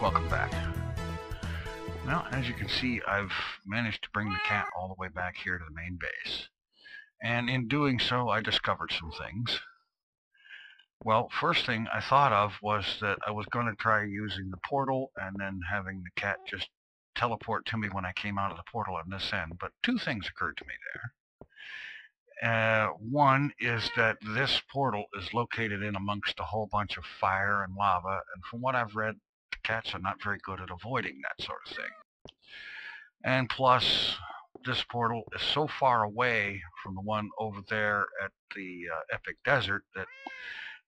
welcome back. Well, as you can see, I've managed to bring the cat all the way back here to the main base. And in doing so, I discovered some things. Well, first thing I thought of was that I was going to try using the portal and then having the cat just teleport to me when I came out of the portal on this end. But two things occurred to me there. One is that this portal is located in amongst a whole bunch of fire and lava, and from what I've read, the cats are not very good at avoiding that sort of thing. And plus, this portal is so far away from the one over there at the Epic Desert that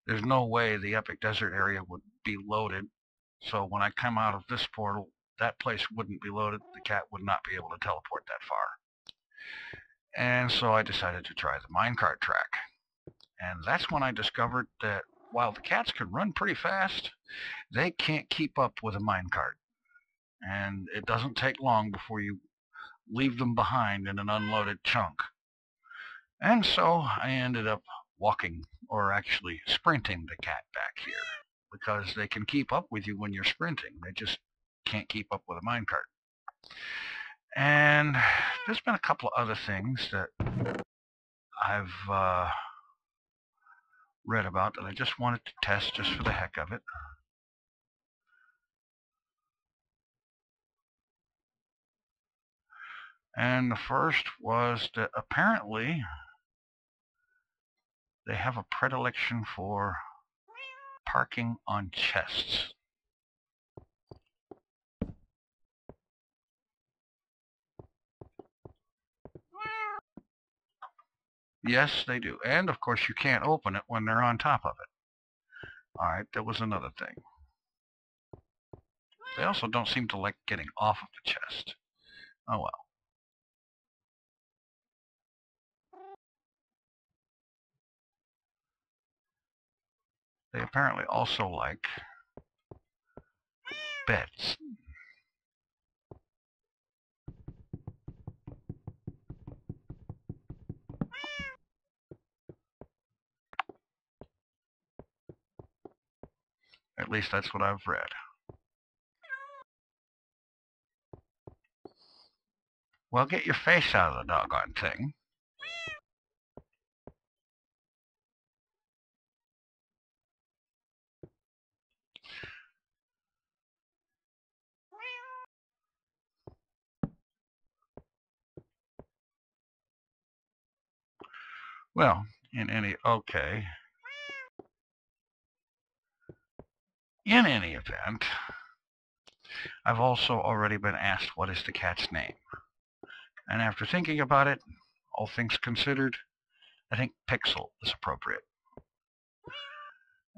there's no way the Epic Desert area would be loaded. So when I come out of this portal, that place wouldn't be loaded. The cat would not be able to teleport that far. And so I decided to try the minecart track. And that's when I discovered that while the cats can run pretty fast, they can't keep up with a minecart. And it doesn't take long before you leave them behind in an unloaded chunk. And so I ended up walking, or actually sprinting, the cat back here, because they can keep up with you when you're sprinting. They just can't keep up with a minecart. And there's been a couple of other things that I've read about that I just wanted to test just for the heck of it. And the first was that apparently they have a predilection for parking on chests. Yes, they do. And of course you can't open it when they're on top of it. Alright, that was another thing. They also don't seem to like getting off of the chest. Oh well. They apparently also like beds. At least that's what I've read. Well, get your face out of the doggone thing. Well, in any event, I've also already been asked what is the cat's name. And after thinking about it, all things considered, I think Pixel is appropriate.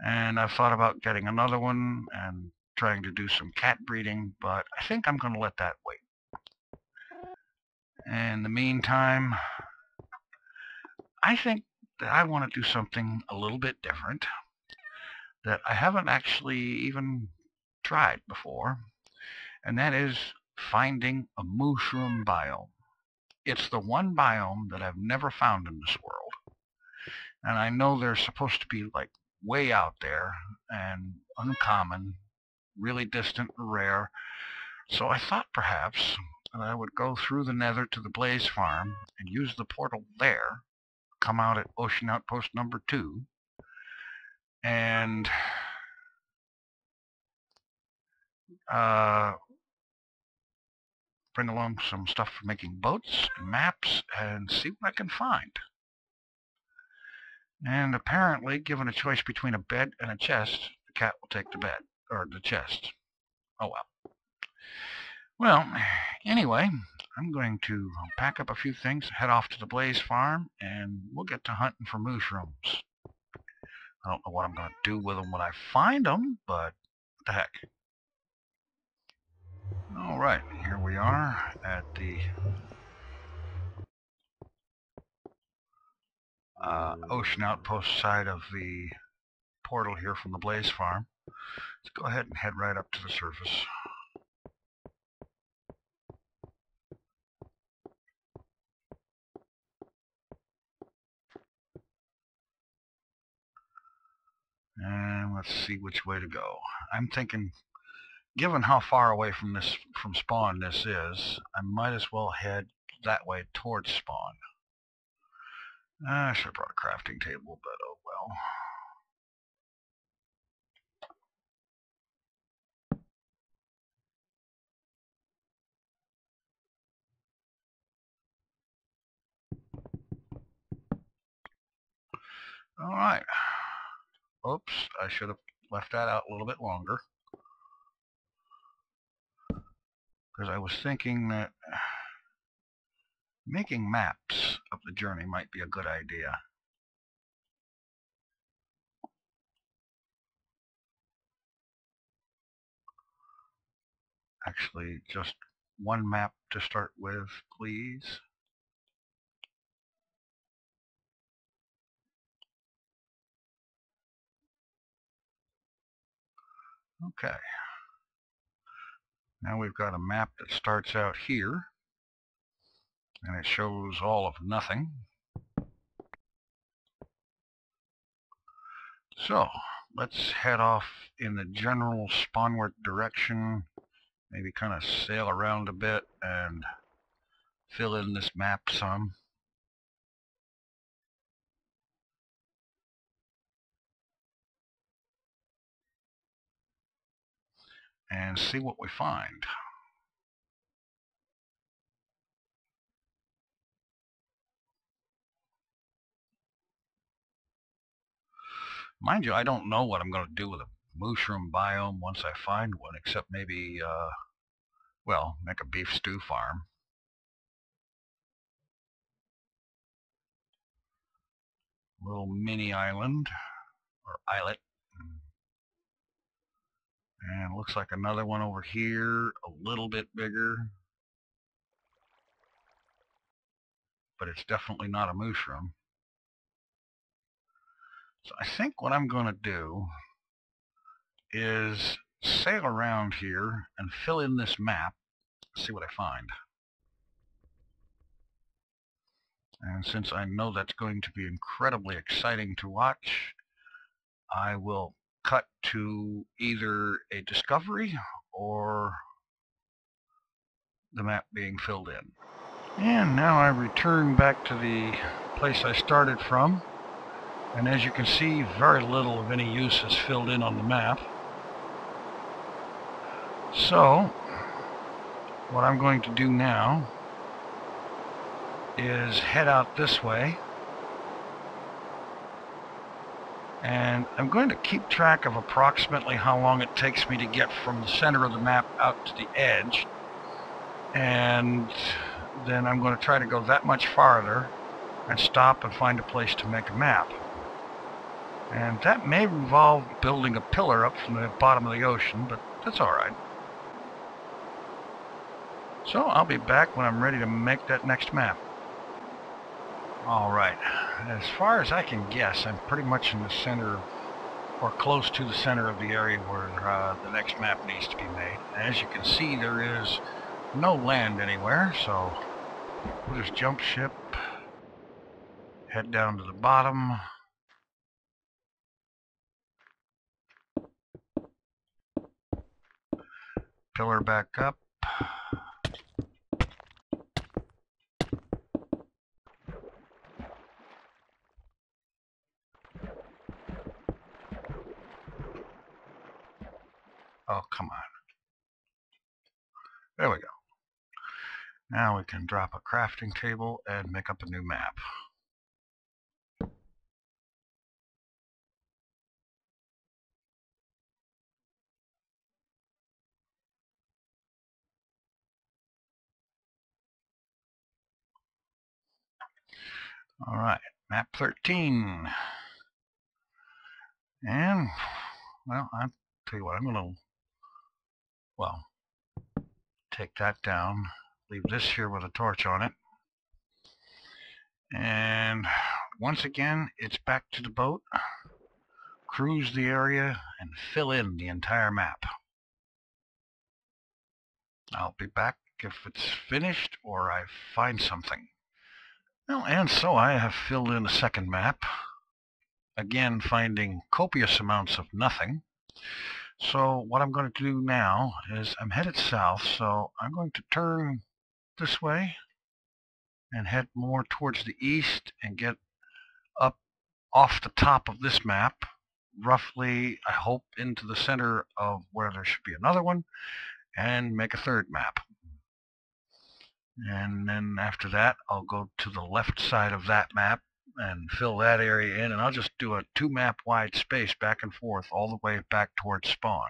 And I've thought about getting another one and trying to do some cat breeding, but I think I'm going to let that wait. In the meantime, I think that I want to do something a little bit different that I haven't actually even tried before, and that is finding a Mooshroom biome. It's the one biome that I've never found in this world, and I know they're supposed to be like way out there and uncommon, really distant and rare. So I thought perhaps that I would go through the nether to the Blaze Farm and use the portal there, come out at Ocean Outpost number 2, and bring along some stuff for making boats and maps and see what I can find. And apparently, given a choice between a bed and a chest, the cat will take the bed, or the chest. Oh well. Well, anyway, I'm going to pack up a few things, head off to the Blaze Farm, and we'll get to hunting for Mooshrooms. I don't know what I'm going to do with them when I find them, but what the heck. Alright, here we are at the Ocean Outpost side of the portal here from the Blaze Farm. Let's go ahead and head right up to the surface. And let's see which way to go. I'm thinking given how far away from spawn this is, I might as well head that way towards spawn. I should have brought a crafting table, but oh well. All right. Oops, I should have left that out a little bit longer, because I was thinking that making maps of the journey might be a good idea. Actually, just one map to start with, please. Okay. Now we've got a map that starts out here, and it shows all of nothing. So, let's head off in the general spawnward direction, maybe kind of sail around a bit and fill in this map some. And see what we find. Mind you, I don't know what I'm going to do with a mushroom biome once I find one, except maybe, well, make a beef stew farm. Little mini island, or islet. And looks like another one over here, a little bit bigger. But it's definitely not a mushroom. So I think what I'm going to do is sail around here and fill in this map, see what I find. And since I know that's going to be incredibly exciting to watch, I will cut to either a discovery or the map being filled in. And now I return back to the place I started from. And as you can see, very little of any use is filled in on the map. So, what I'm going to do now is head out this way. And I'm going to keep track of approximately how long it takes me to get from the center of the map out to the edge. And then I'm going to try to go that much farther and stop and find a place to make a map. And that may involve building a pillar up from the bottom of the ocean, but that's alright. So I'll be back when I'm ready to make that next map. Alright, as far as I can guess, I'm pretty much in the center, or close to the center of the area where the next map needs to be made. As you can see, there is no land anywhere, so we'll just jump ship, head down to the bottom, pillar back up. Oh, come on. There we go. Now we can drop a crafting table and make up a new map. Alright, map 13. And, well, I'll tell you what, I'm going to, well, take that down, leave this here with a torch on it. And once again, it's back to the boat, cruise the area, and fill in the entire map. I'll be back if it's finished or I find something. Well, and so I have filled in a second map, again finding copious amounts of nothing. So what I'm going to do now is I'm headed south, so I'm going to turn this way and head more towards the east and get up off the top of this map, roughly, I hope, into the center of where there should be another one, and make a third map. And then after that, I'll go to the left side of that map and fill that area in, and I'll just do a 2-map wide space back and forth all the way back towards spawn.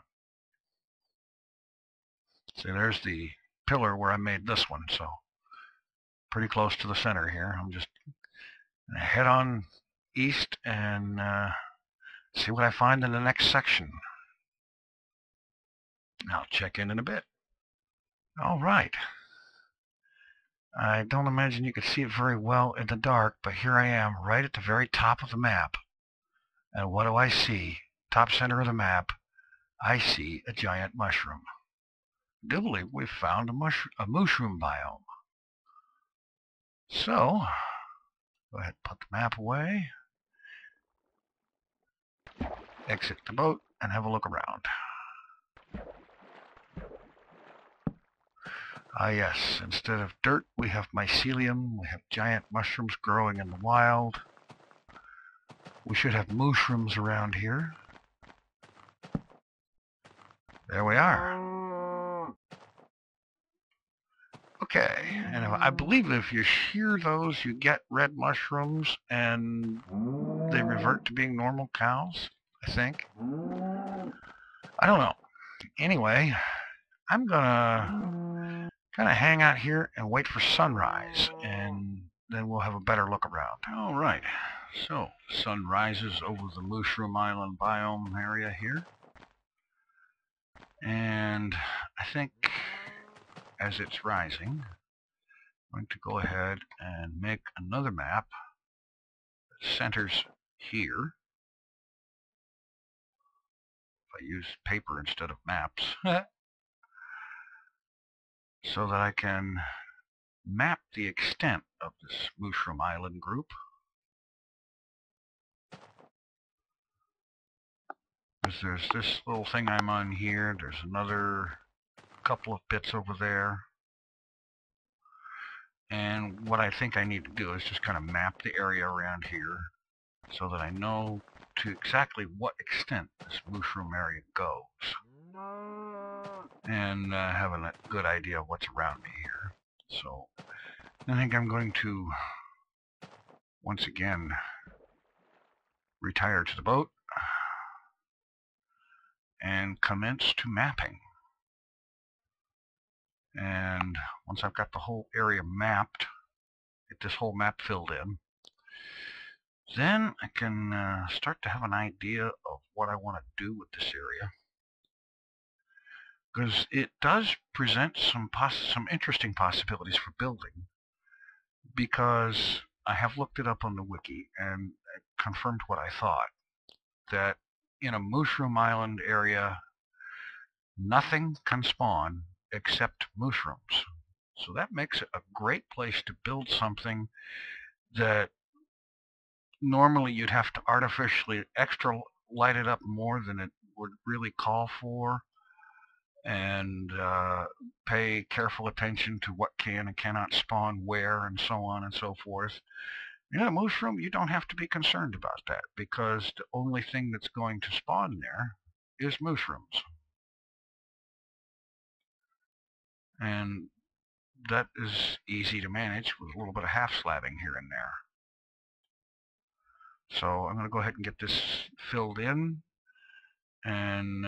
See, there's the pillar where I made this one, so pretty close to the center here. I'm just gonna head on east and see what I find in the next section. I'll check in a bit. All right. I don't imagine you could see it very well in the dark, but here I am right at the very top of the map. And what do I see? Top center of the map, I see a giant mushroom. I do believe we've found a Mooshroom biome. So, go ahead and put the map away, exit the boat, and have a look around. Ah yes, instead of dirt, we have mycelium, we have giant mushrooms growing in the wild. We should have mooshrooms around here. There we are. Okay, and I believe if you shear those, you get red mushrooms, and they revert to being normal cows, I think. I don't know. Anyway, I'm gonna kind of hang out here and wait for sunrise, and then we'll have a better look around. All right, so sun rises over the Mooshrooms Island biome area here, and I think as it's rising, I'm going to go ahead and make another map that centers here. If I use paper instead of maps, so that I can map the extent of this Mooshrooms Island group. There's this little thing I'm on here, there's another couple of bits over there. And what I think I need to do is just kind of map the area around here so that I know to exactly what extent this Mooshroom area goes. And have a good idea of what's around me here. So I think I'm going to once again retire to the boat and commence to mapping. And once I've got the whole area mapped, get this whole map filled in, then I can start to have an idea of what I want to do with this area. Because it does present some interesting possibilities for building, because I have looked it up on the wiki and confirmed what I thought, that in a Mooshrooms Island area, nothing can spawn except mushrooms. So that makes it a great place to build something that normally you'd have to artificially extra light it up more than it would really call for, and pay careful attention to what can and cannot spawn where, and so on and so forth. In a Mooshroom, you don't have to be concerned about that, because the only thing that's going to spawn there is mushrooms. And that is easy to manage with a little bit of half slabbing here and there. So I'm going to go ahead and get this filled in, and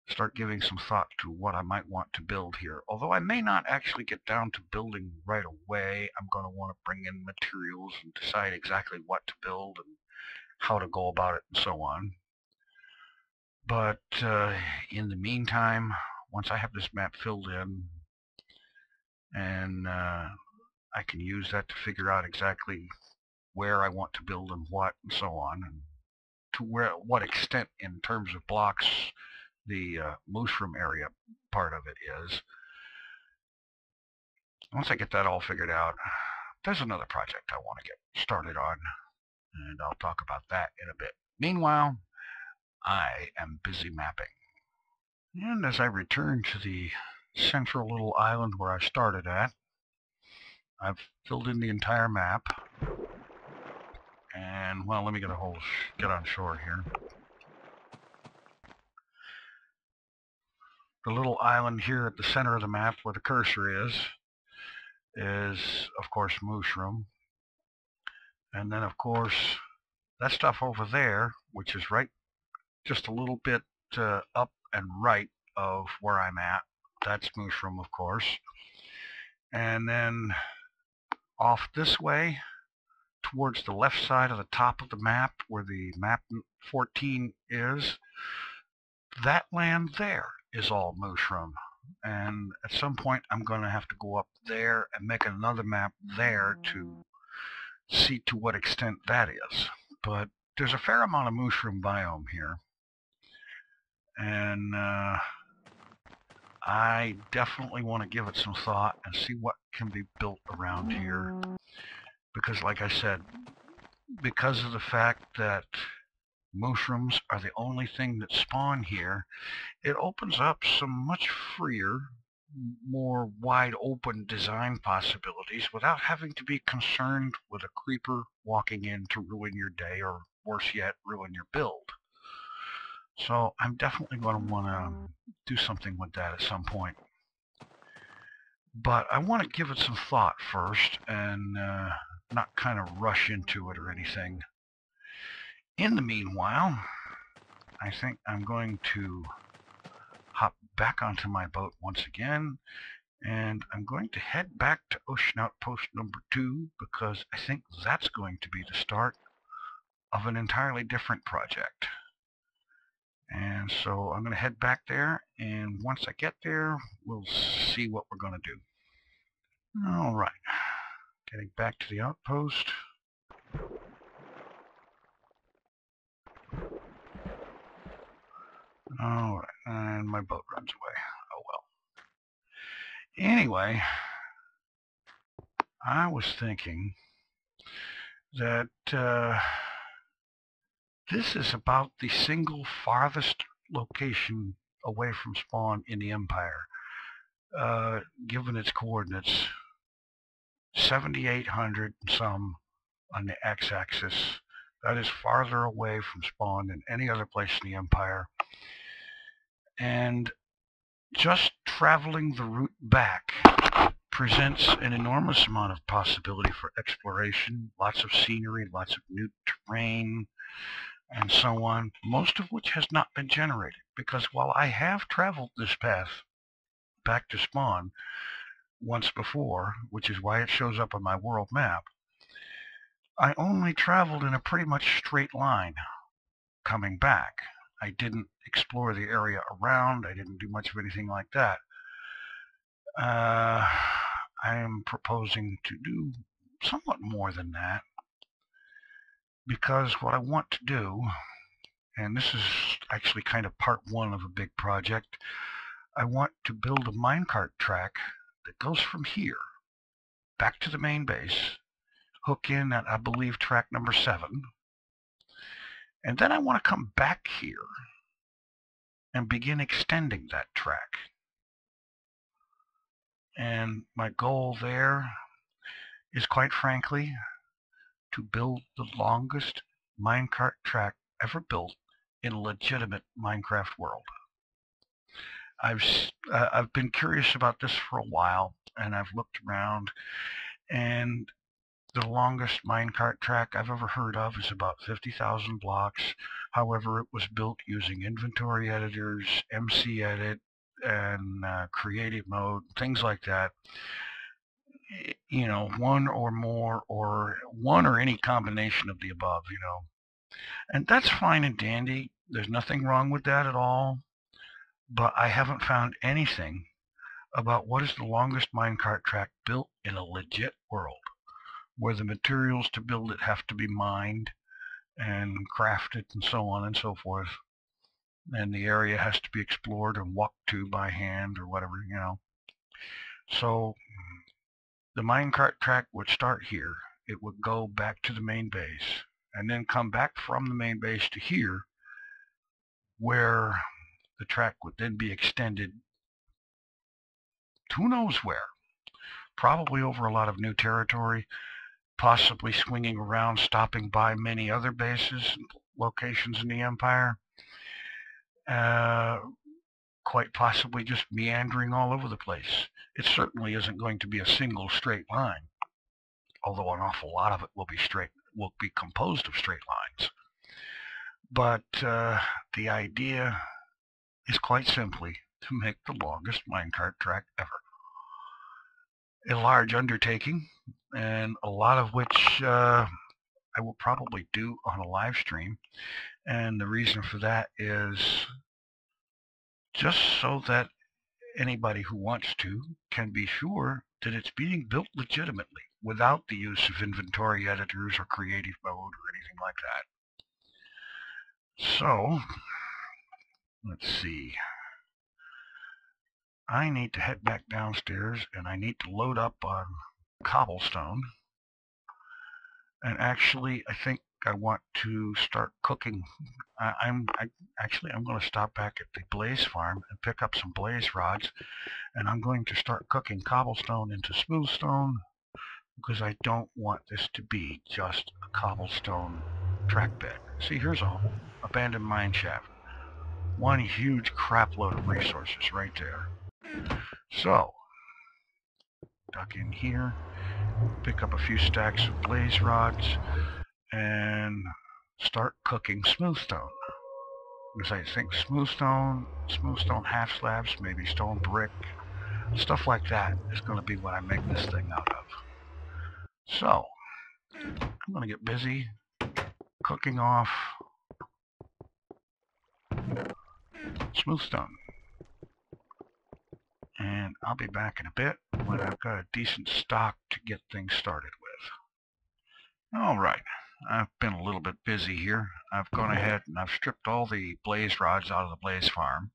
start giving some thought to what I might want to build here. Although I may not actually get down to building right away, I'm going to want to bring in materials and decide exactly what to build and how to go about it and so on. But in the meantime, once I have this map filled in, and I can use that to figure out exactly where I want to build and what and so on, and to what extent in terms of blocks the Mooshroom area part of it is. Once I get that all figured out, there's another project I want to get started on, and I'll talk about that in a bit. Meanwhile, I am busy mapping. And as I return to the central little island where I started at, I've filled in the entire map. And, well, let me get on shore here. The little island here at the center of the map where the cursor is, of course, Mooshroom. And then, of course, that stuff over there, which is right just a little bit up and right of where I'm at, that's Mooshroom, of course. And then off this way, towards the left side of the top of the map, where the map 14 is, that land there is all Mooshroom. And at some point, I'm going to have to go up there and make another map there to see to what extent that is. But there's a fair amount of Mooshroom biome here. And I definitely want to give it some thought and see what can be built around here. Because like I said, because of the fact that Mooshrooms are the only thing that spawn here, it opens up some much freer, more wide open design possibilities without having to be concerned with a creeper walking in to ruin your day, or worse yet, ruin your build. So I'm definitely going to want to do something with that at some point. But I want to give it some thought first and not kind of rush into it or anything. In the meanwhile, I think I'm going to hop back onto my boat once again, and I'm going to head back to Ocean Outpost number 2, because I think that's going to be the start of an entirely different project. And so I'm going to head back there, and once I get there, we'll see what we're going to do. All right, getting back to the outpost. All right, and my boat runs away. Oh well. Anyway, I was thinking that this is about the single farthest location away from spawn in the Empire, given its coordinates, 7,800 and some on the x-axis. That is farther away from spawn than any other place in the Empire. And just traveling the route back presents an enormous amount of possibility for exploration, lots of scenery, lots of new terrain, and so on, most of which has not been generated. Because while I have traveled this path back to spawn once before, which is why it shows up on my world map, I only traveled in a pretty much straight line coming back. I didn't explore the area around. I didn't do much of anything like that. I am proposing to do somewhat more than that, because what I want to do, and this is actually kind of part one of a big project, I want to build a minecart track that goes from here back to the main base, hook in at, I believe, track number 7, and then I want to come back here and begin extending that track. And my goal there is, quite frankly, to build the longest minecart track ever built in a legitimate Minecraft world. I've been curious about this for a while, and I've looked around, and the longest minecart track I've ever heard of is about 50,000 blocks. However, it was built using inventory editors, MC Edit, and creative mode, things like that. You know, one or more, or one or any combination of the above, you know. And that's fine and dandy. There's nothing wrong with that at all. But I haven't found anything about what is the longest minecart track built in a legit world, where the materials to build it have to be mined and crafted and so on and so forth, and the area has to be explored and walked to by hand or whatever, you know. So the minecart track would start here. It would go back to the main base. and then come back from the main base to here, where the track would then be extended who knows where. Probably over a lot of new territory, possibly swinging around, stopping by many other bases and locations in the Empire. Quite possibly just meandering all over the place. It certainly isn't going to be a single straight line, although an awful lot of it will be composed of straight lines. But the idea is quite simply to make the longest minecart track ever. A large undertaking, and a lot of which I will probably do on a live stream. And the reason for that is just so that anybody who wants to can be sure that it's being built legitimately without the use of inventory editors or creative mode or anything like that. So, let's see. I need to head back downstairs and I need to load up on cobblestone. And actually, I think I want to start cooking. I'm going to stop back at the blaze farm and pick up some blaze rods, and I'm going to start cooking cobblestone into smooth stone, because I don't want this to be just a cobblestone track bed. See, here's a abandoned mine shaft. One huge crapload of resources right there. So, duck in here, pick up a few stacks of blaze rods, and start cooking smooth stone. Because I think smooth stone half slabs, maybe stone brick, stuff like that is going to be what I make this thing out of. So, I'm going to get busy cooking off smooth stone. And I'll be back in a bit when I've got a decent stock to get things started with. Alright, I've been a little bit busy here. I've gone ahead and I've stripped all the blaze rods out of the blaze farm.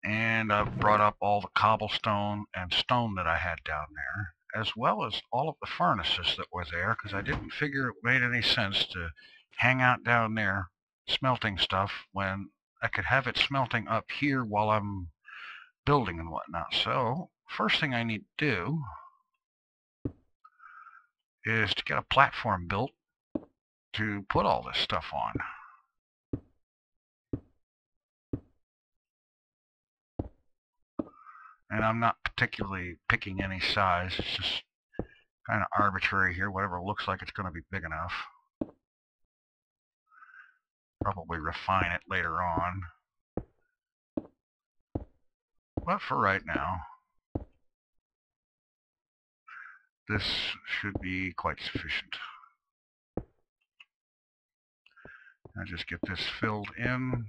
And I've brought up all the cobblestone and stone that I had down there, as well as all of the furnaces that were there, because I didn't figure it made any sense to hang out down there smelting stuff when I could have it smelting up here while I'm building and whatnot. So first thing I need to do is to get a platform built to put all this stuff on. And I'm not particularly picking any size, it's just kind of arbitrary here, whatever looks like it's going to be big enough. Probably refine it later on. But for right now, this should be quite sufficient. I just get this filled in.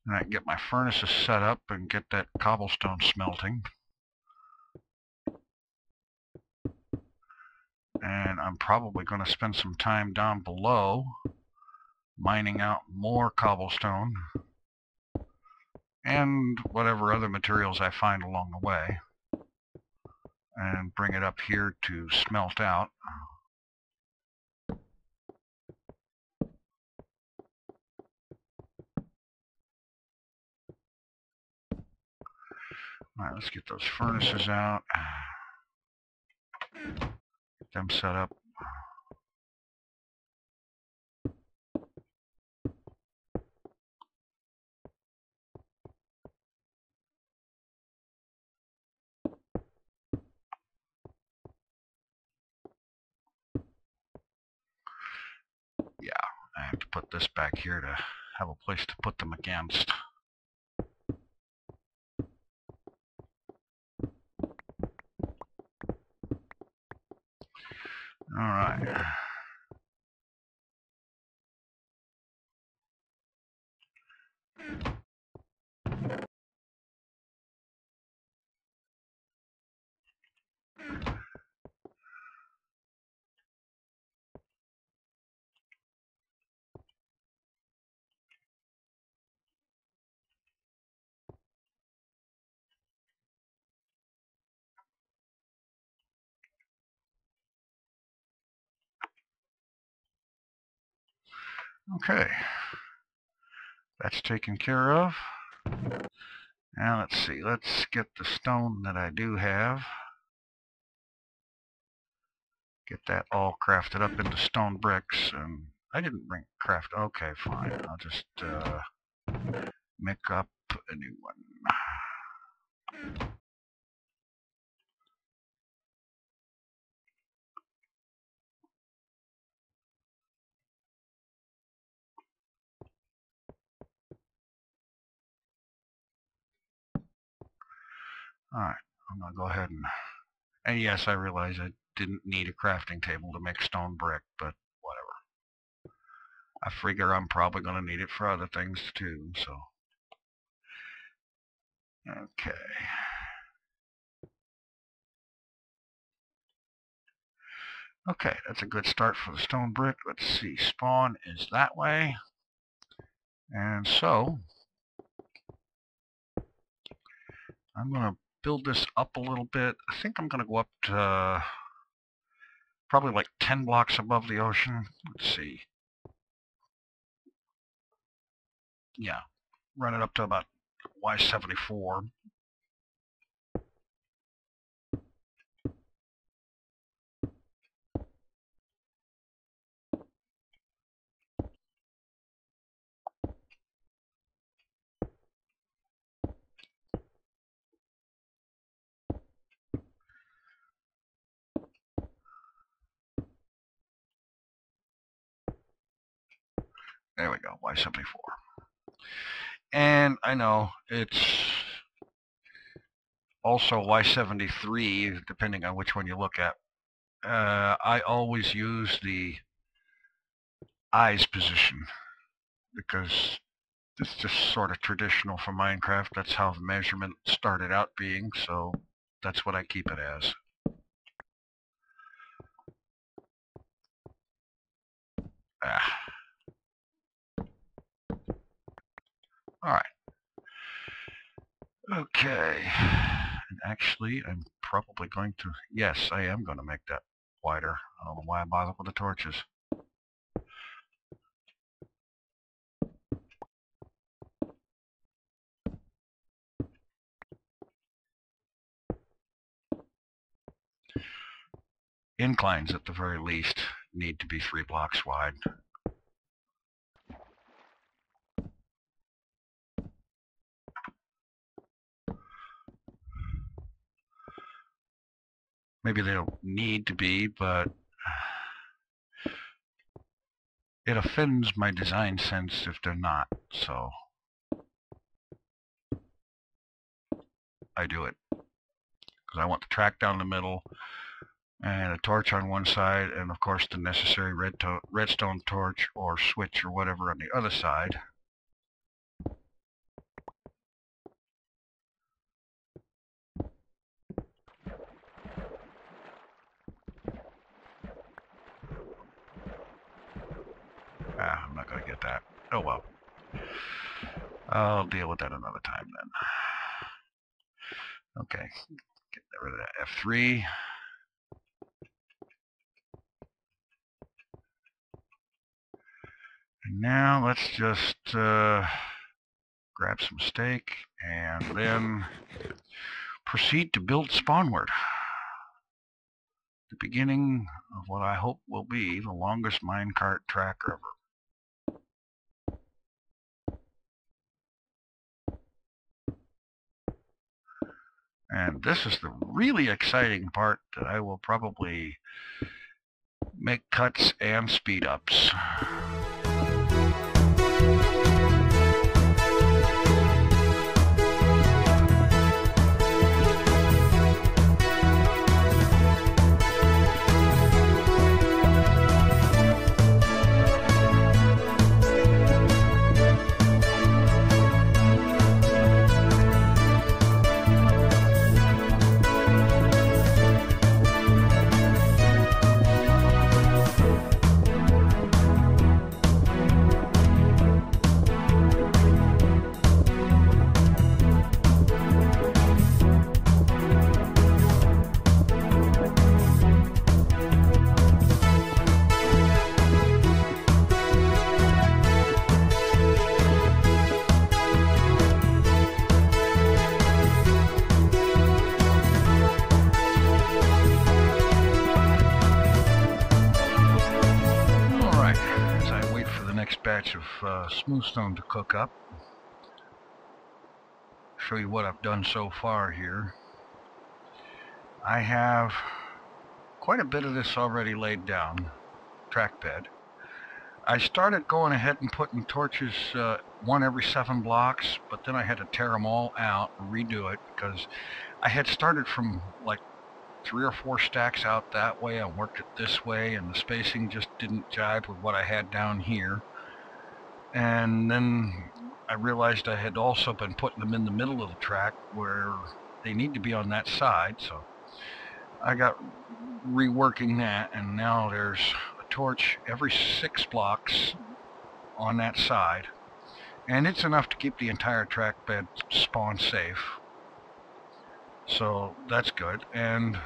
And I can get my furnaces set up and get that cobblestone smelting. And I'm probably going to spend some time down below mining out more cobblestone and whatever other materials I find along the way, and bring it up here to smelt out. All right, let's get those furnaces out, get them set up. Yeah, I have to put this back here to have a place to put them against. All right. Okay, that's taken care of. Now let's see, let's get the stone that I do have. Get that all crafted up into stone bricks, and I didn't bring craft. Okay, fine. I'll just make up a new one. Alright, I'm going to go ahead and yes, I realize I didn't need a crafting table to make stone brick, but whatever. I figure I'm probably going to need it for other things too, so. Okay. Okay, that's a good start for the stone brick. Let's see, spawn is that way. And so, I'm going to build this up a little bit. I think I'm going to go up to probably like 10 blocks above the ocean. Let's see. Yeah, run it up to about Y74. There we go, Y74. And I know it's also Y73, depending on which one you look at. I always use the eyes position because it's just sort of traditional for Minecraft. That's how the measurement started out being, so that's what I keep it as. Alright. Okay. And actually, I'm probably going to... Yes, I am going to make that wider. I don't know why I bother with the torches. Inclines, at the very least, need to be 3 blocks wide. Maybe they don't need to be, but it offends my design sense if they're not, so I do it. Because I want the track down the middle, and a torch on one side, and of course the necessary redstone torch or switch or whatever on the other side. I'm not going to get that. Oh well. I'll deal with that another time then. Okay, get rid of that F3. And now let's just grab some steak and then proceed to build spawnward. The beginning of what I hope will be the longest minecart track ever. And this is the really exciting part that I will probably make cuts and speed ups. next batch of smooth stone to cook up. Show you what I've done so far here. I have quite a bit of this already laid down, track bed. I started going ahead and putting torches one every 7 blocks, but then I had to tear them all out and redo it because I had started from like 3 or 4 stacks out that way. I worked it this way and the spacing just didn't jibe with what I had down here. And then I realized I had also been putting them in the middle of the track where they need to be on that side, so I got reworking that, and now there's a torch every 6 blocks on that side, and it's enough to keep the entire track bed spawn safe, so that's good. And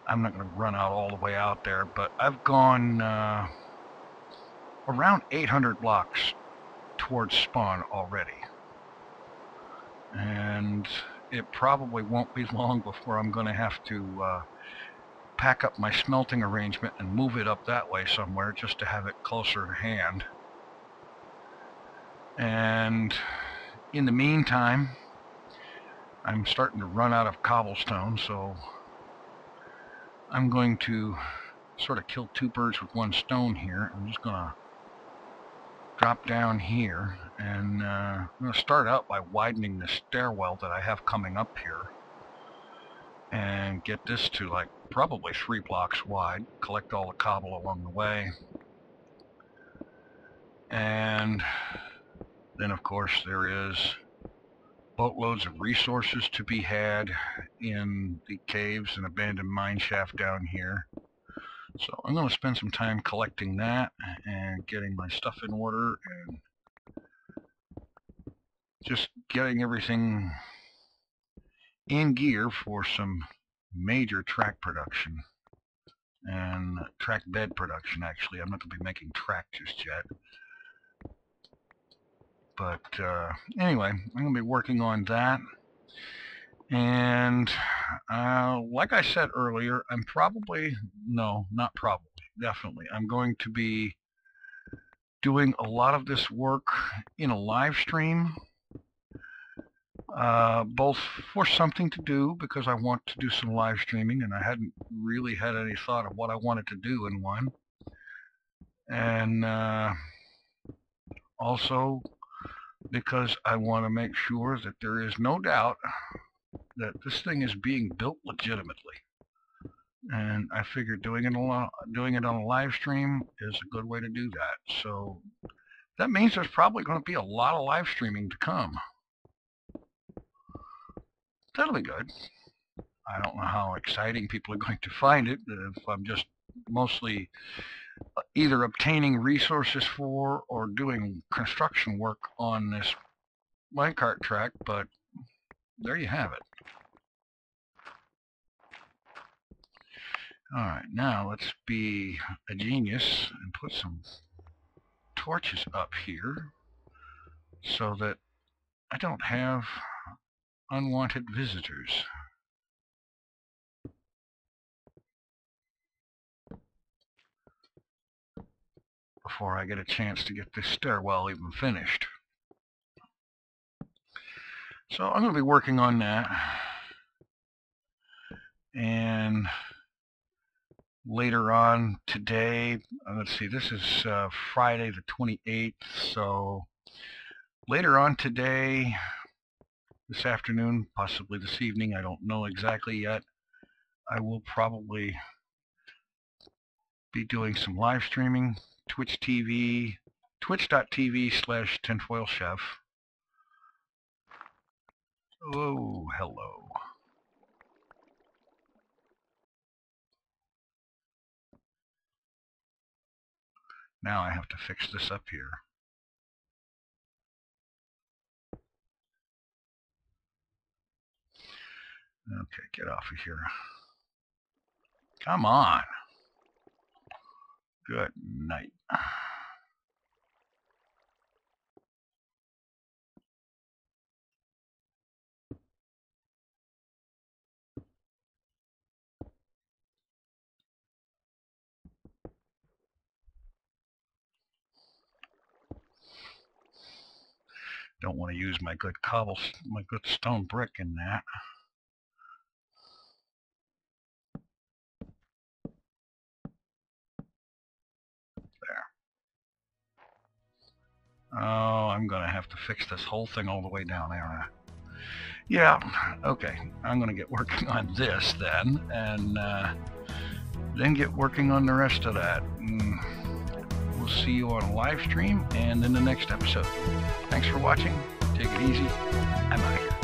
I'm not going to run out all the way out there, but I've gone around 800 blocks towards spawn already, and it probably won't be long before I'm going to have to pack up my smelting arrangement and move it up that way somewhere just to have it closer to hand. And in the meantime, I'm starting to run out of cobblestone, so I'm going to sort of kill 2 birds with 1 stone here. I'm just going to drop down here, and I'm going to start out by widening the stairwell that I have coming up here and get this to like probably 3 blocks wide, collect all the cobble along the way, and then of course there is boatloads of resources to be had in the caves and abandoned mine shaft down here. So I'm going to spend some time collecting that and getting my stuff in order and just getting everything in gear for some major track production and track bed production. Actually, I'm not going to be making track just yet, but anyway, I'm going to be working on that. And like I said earlier, I'm probably, no, not probably, definitely, I'm going to be doing a lot of this work in a live stream, both for something to do, because I want to do some live streaming and I hadn't really had any thought of what I wanted to do in one, and also because I want to make sure that there is no doubt that this thing is being built legitimately. And I figured doing it on a live stream is a good way to do that. So that means there's probably going to be a lot of live streaming to come. That'll be good. I don't know how exciting people are going to find it, if I'm just mostly either obtaining resources for or doing construction work on this minecart track, but there you have it. Alright, now let's be a genius and put some torches up here so that I don't have unwanted visitors. Before I get a chance to get this stairwell even finished. So I'm going to be working on that. And later on today, let's see, this is Friday the 28th, so later on today, this afternoon, possibly this evening, I don't know exactly yet, I will probably be doing some live streaming, Twitch TV, twitch.tv/tinfoilchef. Oh, hello. Now I have to fix this up here. Okay, get off of here. Come on. Good night. Don't want to use my good stone brick in that. There. Oh, I'm going to have to fix this whole thing all the way down there. Yeah, okay. I'm going to get working on this then, and then get working on the rest of that. We'll see you on a live stream and in the next episode. Thanks for watching. Take it easy. I'm out of here.